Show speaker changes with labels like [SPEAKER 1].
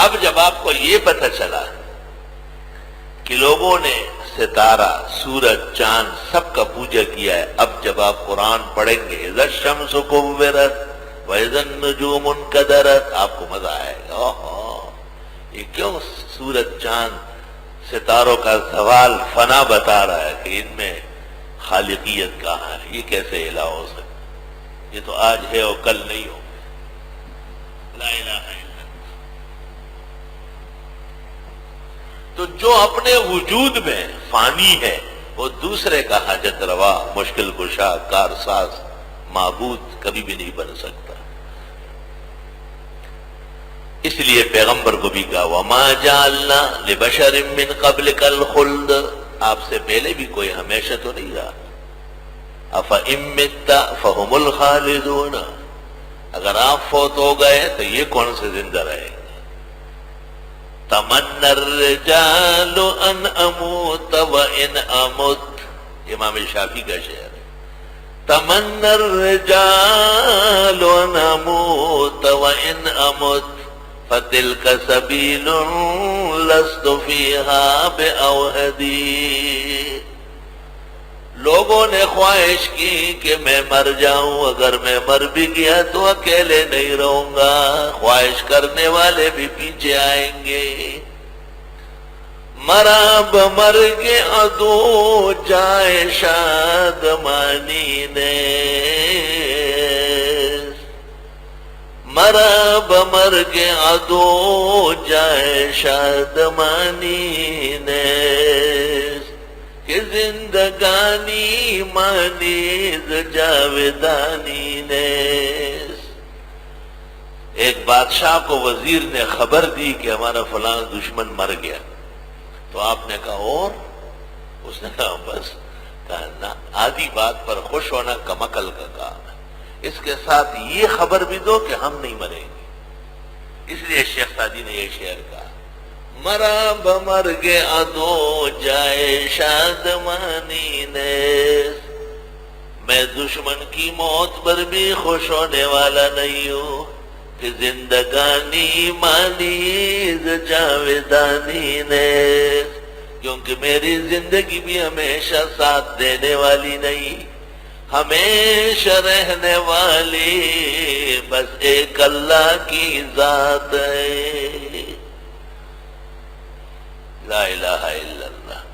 [SPEAKER 1] اب جب آپ کو یہ پتہ چلا کہ لوگوں نے ستارہ، سورج، چاند سب کا پوجا کیا ہے، اب جب آپ قرآن پڑھیں گے اذا الشمس کورت واذا النجوم انکدرت، آپ کو مزہ آئے گا۔ یہ کیوں سورج، چاند، ستاروں کا زوال فنا بتا رہا ہے کہ ان میں خالقیت کہاں ہے؟ یہ کیسے الہ ہو سکتا؟ یہ تو آج ہے اور کل نہیں ہو۔ لا الہ الا اللہ۔ تو جو اپنے وجود میں فانی ہے وہ دوسرے کا حاجت روا، مشکل کشا، کارساز، معبود کبھی بھی نہیں بن سکتا۔ اس لیے پیغمبر کو بھی کہا وما جعلنا لبشر من قبلک الخلد، آپ سے پہلے بھی کوئی ہمیشہ تو نہیں رہا۔ افإن مت فهم الخالدون، اگر آپ فوت ہو گئے تو یہ کون سے زندہ رہیں گے؟ تمنى الرجال ان اموت وان امت، امام شافعی کا شعر ہے۔ تمنى الرجال ان اموت وان امت فتلك سبيل لست فيها بأوهدي، لوگوں نے خواہش کی کہ میں مر جاؤں، اگر میں مر بھی گیا تو اکیلے نہیں رہوں گا، خواہش کرنے والے بھی پیچھے آئیں گے۔ مرا بمرگ عدو جائے شادمانی نے، مرا بمرگ عدو جائے شادمانی نے، کہ زندگانی مانیز جاویدانی نے۔ ایک بادشاہ کو وزیر نے خبر دی کہ ہمارا فلاں دشمن مر گیا، تو آپ نے کہا اور؟ اس نے کہا بس، کہا نا، آدھی بات پر خوش ہونا کم عقل کا کام ہے، اس کے ساتھ یہ خبر بھی دو کہ ہم نہیں مریں گے۔ اس لیے شیخ سعدی نے یہ شعر کہا مرا بمرگ عدو جائے شادمانی نے، میں دشمن کی موت پر بھی خوش ہونے والا نہیں ہوں، کہ زندگانی مانیز جاویدانی نے، کیونکہ میری زندگی بھی ہمیشہ ساتھ دینے والی نہیں، ہمیشہ رہنے والی بس ایک اللہ کی ذات ہے۔ لا الہ الا اللہ۔